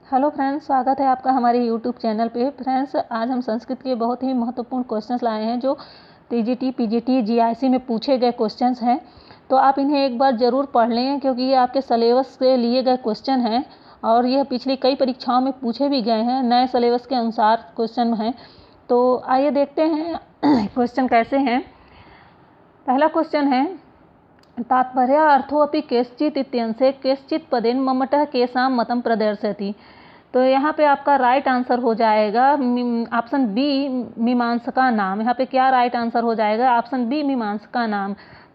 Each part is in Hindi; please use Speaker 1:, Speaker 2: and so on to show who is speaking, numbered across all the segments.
Speaker 1: हेलो फ्रेंड्स, स्वागत है आपका हमारे यूट्यूब चैनल पे। फ्रेंड्स, आज हम संस्कृत के बहुत ही महत्वपूर्ण क्वेश्चंस लाए हैं जो टीजीटी, पीजीटी, जीआईसी में पूछे गए क्वेश्चंस हैं। तो आप इन्हें एक बार ज़रूर पढ़ लें क्योंकि ये आपके सिलेबस से लिए गए क्वेश्चन हैं और यह पिछली कई परीक्षाओं में पूछे भी गए हैं। नए सिलेबस के अनुसार क्वेश्चन हैं। तो आइए देखते हैं क्वेश्चन कैसे हैं। पहला क्वेश्चन है, तात्पर्य अर्थोऽपि केश्चित् इत्यंशे केश्चित् पदेन मम्मटः केषां मतं प्रदर्शयति। तो यहाँ पे आपका राइट आंसर हो जाएगा ऑप्शन बी, मीमांसका नाम। यहाँ पे क्या राइट आंसर हो जाएगा? ऑप्शन बी, मीमांसका नाम।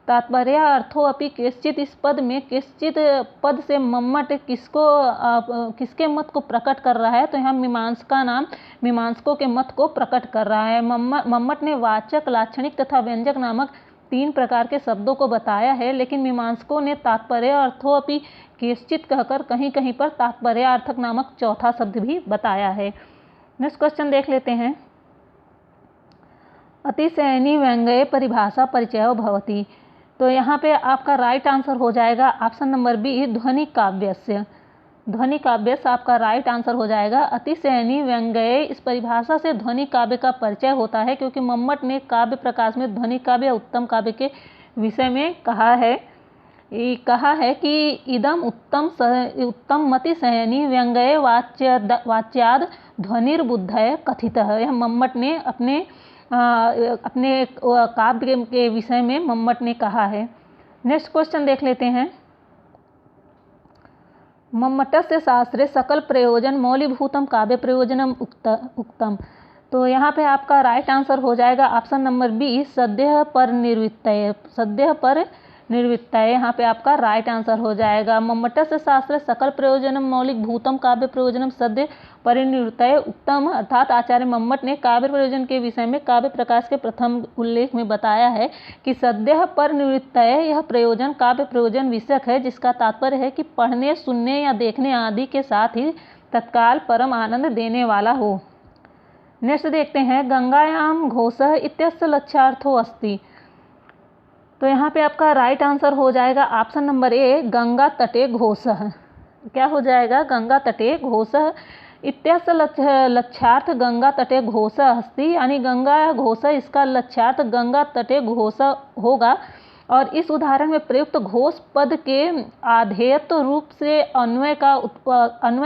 Speaker 1: तात्पर्य अर्थोऽपि केश्चित्, इस पद में केश्चित् पद से मम्मट किसके मत को प्रकट कर रहा है? तो यहाँ मीमांसका नाम मीमांसकों के मत को प्रकट कर रहा है। मम्मट ने वाचक, लाक्षणिक तथा व्यंजक नामक 3 प्रकार के शब्दों को बताया है, लेकिन मीमांसकों ने तात्पर्य अर्थोऽपि केश्चित् कहकर कहीं कहीं पर तात्पर्यार्थक नामक चौथा शब्द भी बताया है। नेक्स्ट क्वेश्चन देख लेते हैं। अतिशयनी व्यंग्ये परिभाषा परिचयो भवति। तो यहाँ पे आपका राइट आंसर हो जाएगा ऑप्शन नंबर बी, ध्वनि काव्यस्य। ध्वनि काव्य से आपका राइट आंसर हो जाएगा। अतिशयनी व्यंग्ये, इस परिभाषा से ध्वनि काव्य का परिचय होता है क्योंकि मम्मट ने काव्य प्रकाश में ध्वनि काव्य उत्तम काव्य के विषय में कहा है कि इदम उत्तम मतिशयनी व्यंग्ये वाच्याद ध्वनिर्बुद्धय कथितः। यह मम्मट ने अपने काव्य के विषय में मम्मट ने कहा है। नेक्स्ट क्वेश्चन देख लेते हैं। मम्मटस्य शास्त्रे सकल प्रयोजन मौलिभूतम काव्य प्रयोजनम उक्तम। तो यहाँ पे आपका राइट आंसर हो जाएगा ऑप्शन नंबर बी, सद्यः पर निर्वृत्तये। सद्यः पर निर्वृत्तये यहाँ पे आपका राइट आंसर हो जाएगा। मम्मटस्य शास्त्रे सकल प्रयोजनम मौलिकभूतम काव्य प्रयोजनम सद्य परिनिवृत्तये उक्तम, अर्थात आचार्य मम्मट ने काव्य प्रयोजन के विषय में काव्य प्रकाश के प्रथम उल्लेख में बताया है कि सद्यः पर निवृत्तये यह प्रयोजन काव्य प्रयोजन विषयक है, जिसका तात्पर्य है कि पढ़ने, सुनने या देखने आदि के साथ ही तत्काल परम आनंद देने वाला हो। नेक्स्ट देखते हैं, गंगायां घोषः इत्यस्य लक्ष्यार्थो अस्ति। तो यहाँ पे आपका राइट आंसर हो जाएगा ऑप्शन नंबर ए, गंगा तटे घोषः। क्या हो जाएगा? गंगा तटे घोषः इत्यस्य लक्ष्यार्थ गंगा तटे घोषः अस्ति, यानी गंगा घोषः इसका लक्ष्यार्थ गंगा तटे घोषः होगा। और इस उदाहरण में प्रयुक्त घोष पद के आधेयत्व रूप से अन्वय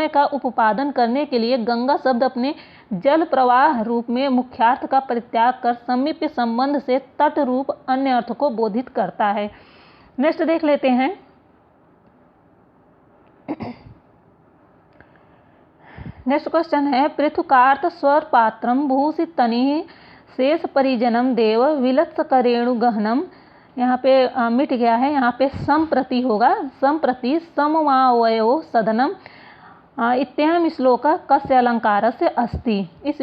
Speaker 1: का उपादान करने के लिए गंगा शब्द अपने जल प्रवाह रूप में मुख्यार्थ का परित्याग कर समीप्य संबंध से तट रूप अन्य अर्थ को बोधित करता है। नेक्स्ट देख लेते हैं। नेक्स्ट क्वेश्चन है, पृथुकार्थ स्वर पात्रम भूषितनि शेष परिजनम देव विलत्सकरेणु गहनम। यहाँ पे मिट गया है, यहाँ पे संप्रति होगा। संप्रति समवावयो सदनम इत्ययं श्लोक कस्य अलंकारस्य अस्ति। इस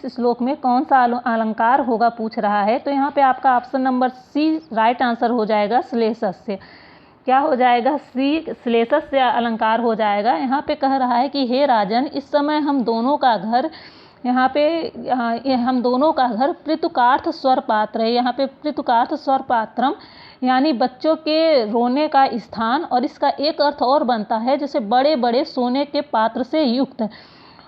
Speaker 1: श्लोक में कौन सा अलंकार होगा पूछ रहा है। तो यहाँ पे आपका option number C right answer हो जाएगा, श्लेषस्य। क्या हो जाएगा? सी, श्लेषस्य अलंकार हो जाएगा। यहाँ पे कह रहा है कि हे राजन, इस समय हम दोनों का घर पृथुकार्थ स्वर पात्र है। यहाँ पे पृथुकार्थ स्वर पात्रम यानी बच्चों के रोने का स्थान, और इसका एक अर्थ और बनता है जैसे बड़े बड़े सोने के पात्र से युक्त।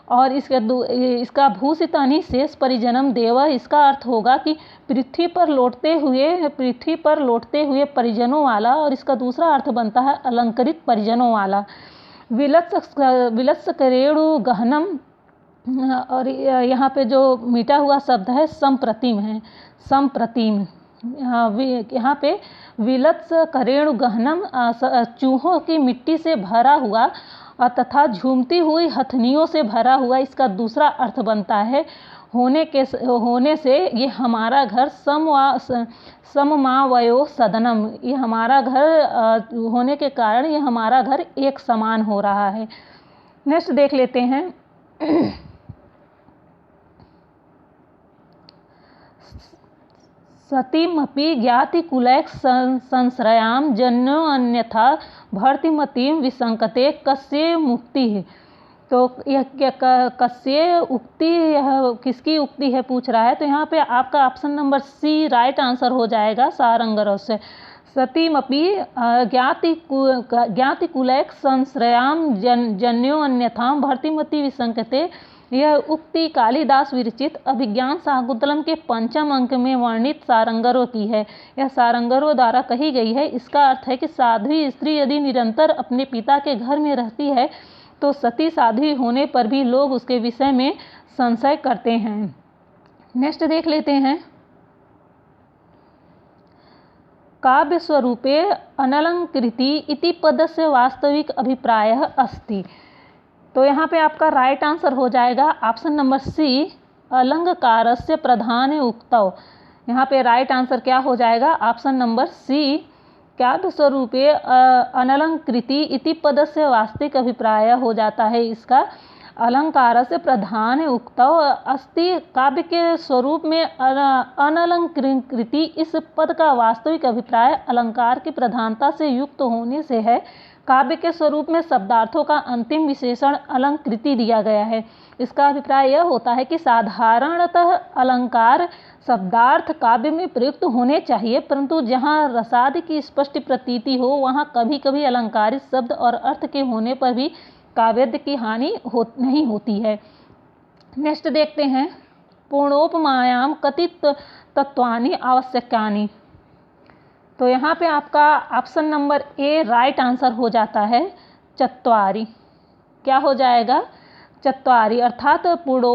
Speaker 1: और इसका भूषितानि शेष परिजनम देव, इसका अर्थ होगा कि पृथ्वी पर लौटते हुए परिजनों वाला, और इसका दूसरा अर्थ बनता है अलंकृत परिजनों वाला। विलत्सकरेणु गहनम, और यहाँ पे जो मिटा हुआ शब्द है संप्रतिम है, संप्रतिम। यहाँ पे विलत्सकरेणु गहनम चूहों की मिट्टी से भरा हुआ और तथा झूमती हुई हथनियों से भरा हुआ, इसका दूसरा अर्थ बनता है होने से ये हमारा घर सममावयो सदनम, ये हमारा घर होने के कारण ये हमारा घर एक समान हो रहा है। नेक्स्ट देख लेते हैं। सतीमपि ज्ञातिकुलैक संश्रयां जन्यो अन्यथा भर्तिमतीं विसंकते कस्य मुक्ति। तो यह कस्य उक्ति, यह किसकी उक्ति है पूछ रहा है। तो यहाँ पे आपका option number C right answer हो जाएगा, सारंगरस्य। सतीमपि ज्ञातिकुलैक संश्रयां जन्यो अन्यथां भर्तिमति विसंकते। यह उक्ति कालिदास विरचित अभिज्ञान शाकुंतलम के 5वें अंक में वर्णित सारंगरों की है। यह सारंगरों द्वारा कही गई है। इसका अर्थ है कि साध्वी स्त्री यदि निरंतर अपने पिता के घर में रहती है तो सती साध्वी होने पर भी लोग उसके विषय में संशय करते हैं। नेक्स्ट देख लेते हैं। काव्य स्वरूपे अनलंकृति इति पदस्य वास्तविक अभिप्रायः अस्ति। तो यहाँ पे आपका राइट आंसर हो जाएगा ऑप्शन नंबर सी, अलंकारस्य प्रधान उक्तौ। यहाँ पे राइट आंसर क्या हो जाएगा? ऑप्शन नंबर सी, काव्य स्वरूपे अनलंकृति इति पदस्य वास्तविक अभिप्राय हो जाता है इसका। अलंकार से प्रधान उक्तौ अस्ति, काव्य के स्वरूप में अनलंकृति इस पद का वास्तविक अभिप्राय अलंकार की प्रधानता से युक्त होने से है। काव्य के स्वरूप में शब्दार्थों का अंतिम विशेषण अलंकृति दिया गया है। इसका अभिप्राय यह होता है कि साधारणतः अलंकार शब्दार्थ काव्य में प्रयुक्त होने चाहिए, परंतु जहाँ रसादि की स्पष्ट प्रतीति हो वहाँ कभी कभी अलंकारित शब्द और अर्थ के होने पर भी काव्यार्थ की हानि नहीं होती है। नेक्स्ट देखते हैं। पूर्णोपमायाम कथित तत्वानि आवश्यकानि। तो यहाँ पे आपका option number A right answer हो जाता है चत्वारि। क्या हो जाएगा? चत्वारि। अर्थात पूर्ण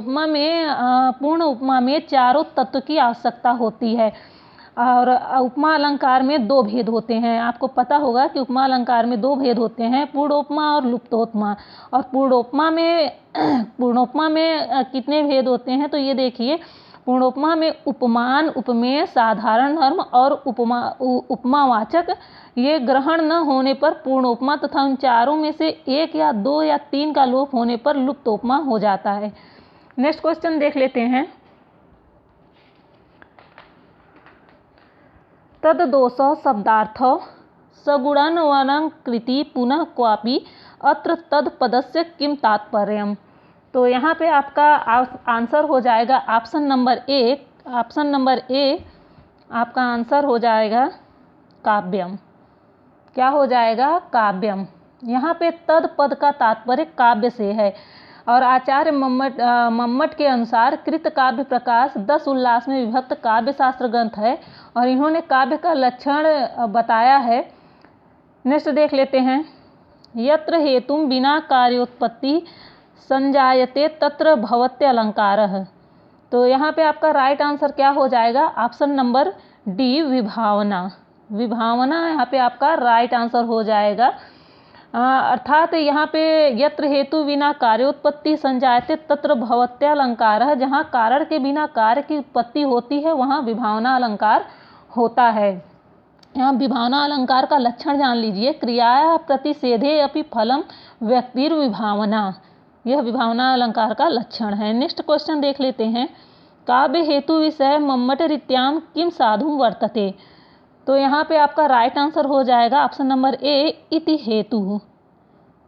Speaker 1: उपमा में चारों तत्व की आवश्यकता होती है और उपमा अलंकार में दो भेद होते हैं। आपको पता होगा कि उपमा अलंकार में दो भेद होते हैं, पूर्णोपमा और लुप्तोपमा। और पूर्णोपमा में कितने भेद होते हैं? तो ये देखिए, पूर्णोपमा में उपमान, उपमेय, साधारण धर्म और उपमावाचक ये ग्रहण न होने पर पूर्णोपमा तथा उन चारों में से एक या दो या तीन का लोप होने पर लुप्तोपमा हो जाता है। नेक्स्ट क्वेश्चन देख लेते हैं। तद दोषो शब्दार्थो सगुणान्वनकृति पुनः क्वापि अत्र तद पदस्य किम तात्पर्यम। तो यहाँ पे आपका आंसर हो जाएगा option number A. Option number A आपका आंसर हो जाएगा काव्यम। क्या हो जाएगा? काव्यम। यहाँ पे तद पद का तात्पर्य काव्य से है और आचार्य मम्मट के अनुसार कृत काव्य प्रकाश 10 उल्लास में विभक्त काव्य शास्त्र ग्रंथ है और इन्होंने काव्य का लक्षण बताया है। नेक्स्ट देख लेते हैं। यत्र हेतुम बिना कार्योत्पत्ति संजायते तत्र भवत्य अलंकारः। तो यहाँ पे आपका राइट आंसर क्या हो जाएगा? ऑप्शन नंबर डी, विभावना। विभावना यहाँ पे आपका राइट आंसर हो जाएगा। अर्थात यहाँ पे यत्र हेतु बिना कार्योत्पत्ति संजायते तत्र भवत्य अलंकारः, जहाँ कारण के बिना कार्य की उत्पत्ति होती है वहाँ विभावना अलंकार होता है। यहाँ विभावना अलंकार का लक्षण जान लीजिए। क्रिया प्रतिषेधे अपि फलम व्यक्तिर्विभावना, यह विभावना अलंकार का लक्षण है। नेक्स्ट क्वेश्चन देख लेते हैं। काव्य हेतु विषय मम्मट रीत्याम किम साधु वर्तते। तो यहाँ पे आपका राइट आंसर हो जाएगा ऑप्शन नंबर ए, इति हेतु।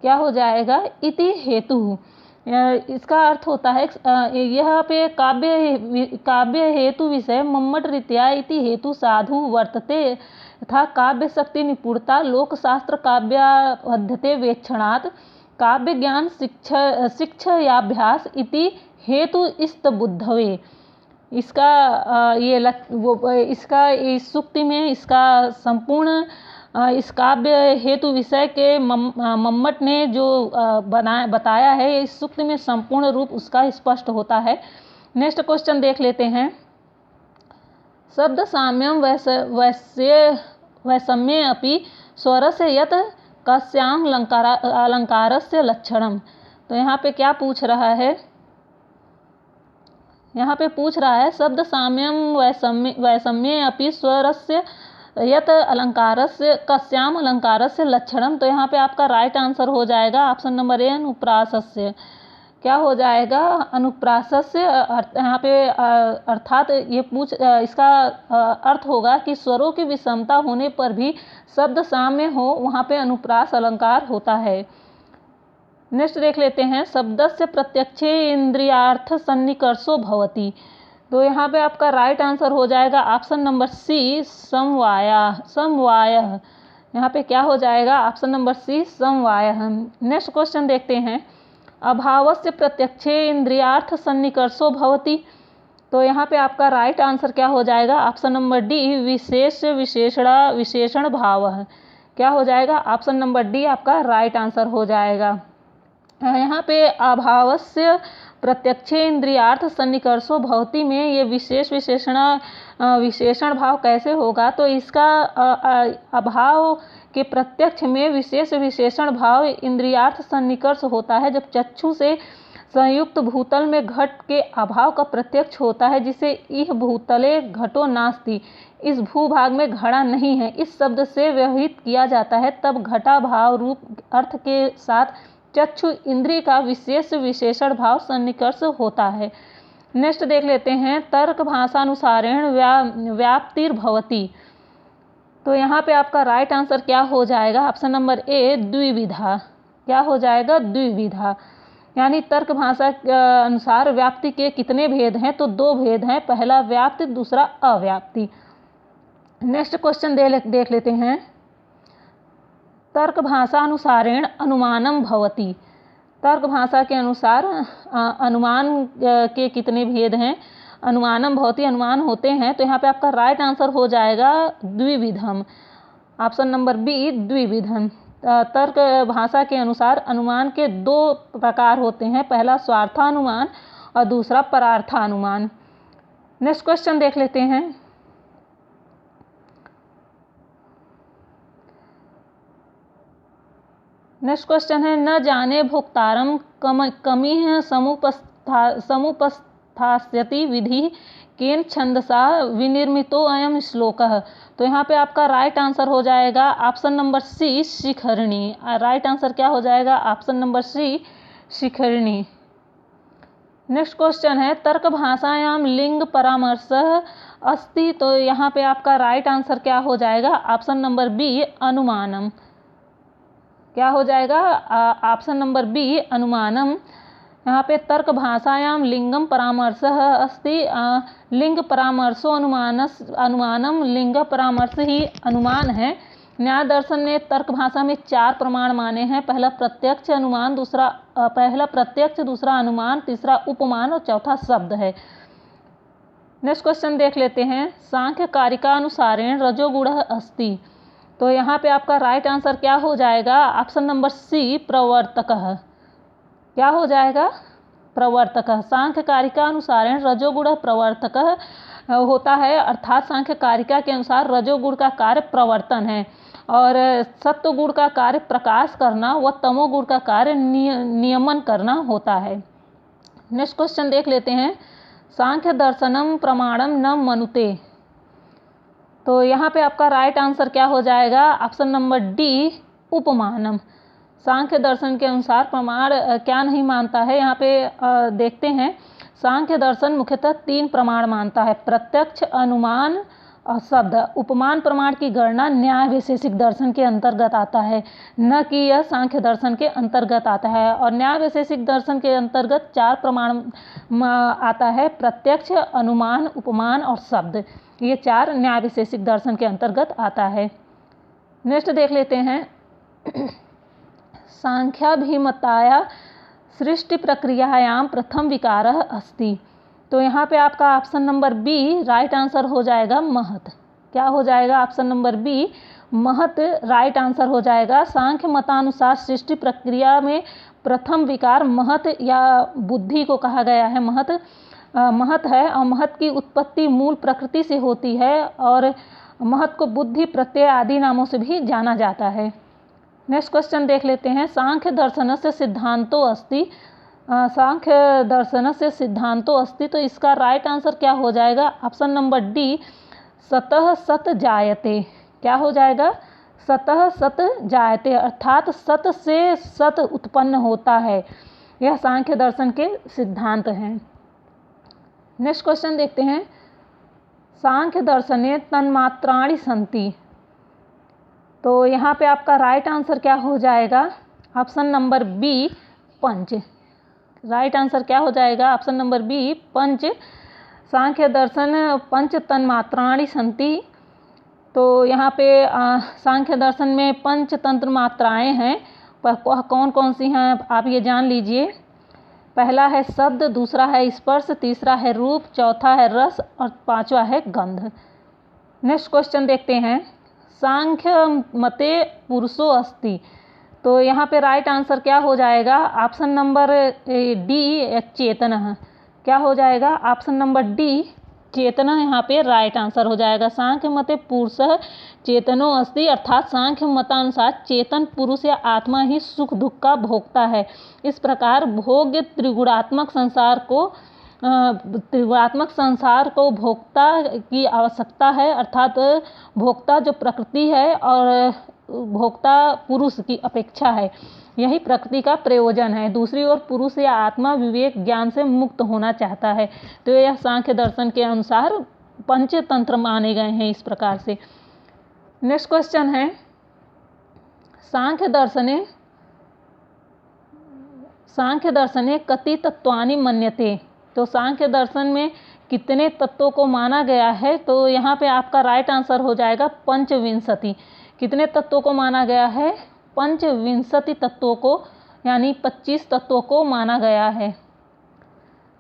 Speaker 1: क्या हो जाएगा? इति हेतु। इसका अर्थ होता है यहाँ पे काव्य हेतु विषय मम्मट रीत्या इति हेतु साधु वर्तते तथा काव्य शक्ति निपुणता लोकशास्त्र काव्याध्यते वेक्षणात् काव्य ज्ञान शिक्षयाभ्यास इति हेतु इस्तबुद्धवे। इसका इस सूक्ति में इसका संपूर्ण इस काव्य हेतु विषय के मम्मट ने जो बताया है, इस सूक्ति में संपूर्ण रूप उसका स्पष्ट होता है। नेक्स्ट क्वेश्चन देख लेते हैं। शब्द साम्यम वैषम्ये अपि स्वरस्य यत् कस्यां अलंकारस्य लक्षणम। तो यहाँ पे क्या पूछ रहा है? यहाँ पे पूछ रहा है शब्द साम्यम वैषम्ये अपि स्वरस्य यत् अलंकारस्य कस्याम अलंकारस्य लक्षणम। तो यहाँ पे आपका राइट आंसर हो जाएगा ऑप्शन नंबर ए, अनुप्रासस्य। क्या हो जाएगा? अनुप्रासस्य। यहाँ पे अर्थात इसका अर्थ होगा कि स्वरों की विषमता होने पर भी शब्द साम्य हो वहाँ पे अनुप्रास अलंकार होता है। नेक्स्ट देख लेते हैं। शब्दस्य प्रत्यक्षे इंद्रियार्थ सन्निकर्षो भवति। तो यहाँ पे आपका राइट आंसर हो जाएगा ऑप्शन नंबर सी, समवायः। यहाँ पे क्या हो जाएगा? ऑप्शन नंबर सी, समवायः। नेक्स्ट क्वेश्चन देखते हैं, अभावस्य प्रत्यक्षे इंद्रियार्थ सन्निकर्षो भवति। तो यहाँ पे आपका राइट आंसर क्या हो जाएगा? ऑप्शन नंबर डी, विशेष विशेषण भावः। क्या हो जाएगा? ऑप्शन नंबर डी आपका राइट आंसर हो जाएगा। यहाँ पे अभावस्य प्रत्यक्षे इंद्रियार्थ सन्निकर्षो भवति में ये विशेषण भाव कैसे होगा? तो इसका अभाव के प्रत्यक्ष में विशेष विशेषण भाव इंद्रियार्थ सन्निकर्ष होता है जब चक्षु से संयुक्त भूतल में घट के अभाव का प्रत्यक्ष होता है, जिसे इह भूतले घटो नास्ति, इस भूभाग में घड़ा नहीं है, इस शब्द से व्यवहित किया जाता है, तब घटा भाव रूप अर्थ के साथ चक्षु इंद्रिय का विशेष विशेषण भाव सन्निकर्ष होता है। नेक्स्ट देख लेते हैं, तर्क भाषानुसारेण व्याप्तिर्भवति। तो यहाँ पे आपका राइट आंसर क्या हो जाएगा? ऑप्शन नंबर ए, द्विविधा। क्या हो जाएगा? द्विविधा। यानी तर्क भाषा के अनुसार व्याप्ति के कितने भेद हैं? तो 2 भेद हैं, पहला व्याप्ति, दूसरा अव्याप्ति। नेक्स्ट क्वेश्चन देख लेते हैं, तर्क भाषा अनुसारेण अनुमानम भवति। तर्क भाषा के अनुसार अनुमान के कितने भेद हैं? अनुमानम भवति, अनुमान होते हैं। तो यहाँ पे आपका राइट आंसर हो जाएगा द्विविधम, ऑप्शन नंबर बी, द्विविधम। तर्क भाषा के अनुसार अनुमान के 2 प्रकार होते हैं, पहला स्वार्थानुमान और दूसरा परार्थानुमान। नेक्स्ट क्वेश्चन देख लेते हैं, नेक्स्ट क्वेश्चन है, न जाने भोक्तारम कमिः समुपस्थास्यति विधि केन छंदसा विनिर्मितो अयम श्लोकः। तो यहाँ पे आपका राइट आंसर हो जाएगा ऑप्शन नंबर सी, शिखरिणी। राइट आंसर क्या हो जाएगा? ऑप्शन नंबर सी, शिखरिणी। नेक्स्ट क्वेश्चन है, तर्क भाषायाम लिंग परामर्शः अस्ति। तो यहाँ पे आपका राइट आंसर क्या हो जाएगा? ऑप्शन नंबर बी, अनुमानम। क्या हो जाएगा? ऑप्शन नंबर बी, अनुमानम। यहाँ पे तर्क भाषायाम लिंगम परामर्शः अस्ति, लिंग परामर्शो अनुमानम, लिंग परामर्श ही अनुमान है। न्याय दर्शन ने तर्क भाषा में 4 प्रमाण माने हैं, पहला प्रत्यक्ष दूसरा अनुमान, तीसरा उपमान और चौथा शब्द है। नेक्स्ट क्वेश्चन देख लेते हैं, सांख्य कारिकानुसारेण रजोगुणः अस्ति। तो यहाँ पे आपका राइट आंसर क्या हो जाएगा? ऑप्शन नंबर सी, प्रवर्तकः। क्या हो जाएगा? प्रवर्तकः। सांख्य कारिका अनुसार रजोगुण प्रवर्तकः होता है, अर्थात सांख्य कारिका के अनुसार रजोगुण का कार्य प्रवर्तन है और सत्वगुण का कार्य प्रकाश करना व तमोगुण का कार्य नियमन करना होता है। नेक्स्ट क्वेश्चन देख लेते हैं, सांख्य दर्शनम प्रमाणम न मनुते। तो यहाँ पे आपका राइट आंसर क्या हो जाएगा? ऑप्शन नंबर डी, उपमानम। सांख्य दर्शन के अनुसार प्रमाण क्या नहीं मानता है? यहाँ पे देखते हैं, सांख्य दर्शन मुख्यतः 3 प्रमाण मानता है, प्रत्यक्ष, अनुमान और शब्द। उपमान प्रमाण की गणना न्याय वैशेषिक दर्शन के अंतर्गत आता है, न कि यह सांख्य दर्शन के अंतर्गत आता है। और न्याय वैशेषिक दर्शन के अंतर्गत 4 प्रमाण आता है, प्रत्यक्ष, अनुमान, उपमान और शब्द। ये 4 न्याय वैशेषिक दर्शन के अंतर्गत आता है। नेक्स्ट देख लेते हैं, सांख्याभिमताया सृष्टि प्रक्रियायाम प्रथम विकारः अस्ति। तो यहाँ पे आपका option number B right answer हो जाएगा, महत्। क्या हो जाएगा? ऑप्शन नंबर बी, महत् राइट आंसर हो जाएगा। सांख्य मतानुसार सृष्टि प्रक्रिया में प्रथम विकार महत् या बुद्धि को कहा गया है। महत् है और महत् की उत्पत्ति मूल प्रकृति से होती है और महत् को बुद्धि, प्रत्यय आदि नामों से भी जाना जाता है। नेक्स्ट क्वेश्चन देख लेते हैं, सांख्य दर्शनस्य सिद्धांतो अस्ति। सांख्य दर्शनस्य सिद्धांतो अस्ति। तो इसका राइट आंसर क्या हो जाएगा? ऑप्शन नंबर डी, सतः सत जायते। क्या हो जाएगा? सतः सत जायते, अर्थात सत से सत उत्पन्न होता है। यह सांख्य दर्शन के सिद्धांत हैं। नेक्स्ट क्वेश्चन देखते हैं, सांख्य दर्शने तन्मात्राणि सन्ति। तो यहाँ पे आपका राइट आंसर क्या हो जाएगा? ऑप्शन नंबर बी, पंच। राइट आंसर क्या हो जाएगा? ऑप्शन नंबर बी, पंच। सांख्य दर्शन पंच तन्मात्राणि सन्ति। तो यहाँ पे सांख्य दर्शन में पंच तंत्र मात्राएँ हैं, कौन कौन सी हैं आप ये जान लीजिए। पहला है शब्द, दूसरा है स्पर्श, तीसरा है रूप, चौथा है रस और पांचवा है गंध। नेक्स्ट क्वेश्चन देखते हैं। सांख्य मते पुरुषो अस्ति। तो यहाँ पे राइट आंसर क्या हो जाएगा? ऑप्शन नंबर डी चेतन। क्या हो जाएगा? ऑप्शन नंबर डी चेतना यहाँ पे राइट आंसर हो जाएगा। सांख्य मते पुरुष चेतनो अस्ति, अर्थात सांख्य मतानुसार चेतन पुरुष या आत्मा ही सुख दुख का भोक्ता है। इस प्रकार भोग्य त्रिगुणात्मक संसार को भोक्ता की आवश्यकता है, अर्थात भोक्ता जो प्रकृति है और भोक्ता पुरुष की अपेक्षा है, यही प्रकृति का प्रयोजन है। दूसरी ओर पुरुष या आत्मा विवेक ज्ञान से मुक्त होना चाहता है। तो यह सांख्य दर्शन के अनुसार पंचतंत्र माने गए हैं इस प्रकार से। नेक्स्ट क्वेश्चन है, सांख्य दर्शने कति तत्वानि मन्यते। तो सांख्य दर्शन में कितने तत्वों को माना गया है? तो यहाँ पे आपका राइट आंसर हो जाएगा पंचविंशति। कितने तत्वों को माना गया है? पंचविंशति तत्वों को, यानी 25 तत्वों को माना गया है।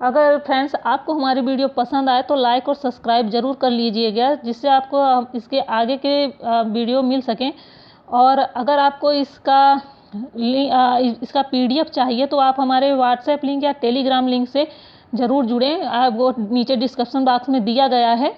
Speaker 1: अगर फ्रेंड्स आपको हमारी वीडियो पसंद आए तो लाइक और सब्सक्राइब जरूर कर लीजिएगा, जिससे आपको इसके आगे के वीडियो मिल सकें। और अगर आपको इसका PDF चाहिए तो आप हमारे व्हाट्सएप लिंक या टेलीग्राम लिंक से ज़रूर जुड़ें। वो नीचे डिस्क्रिप्शन बॉक्स में दिया गया है।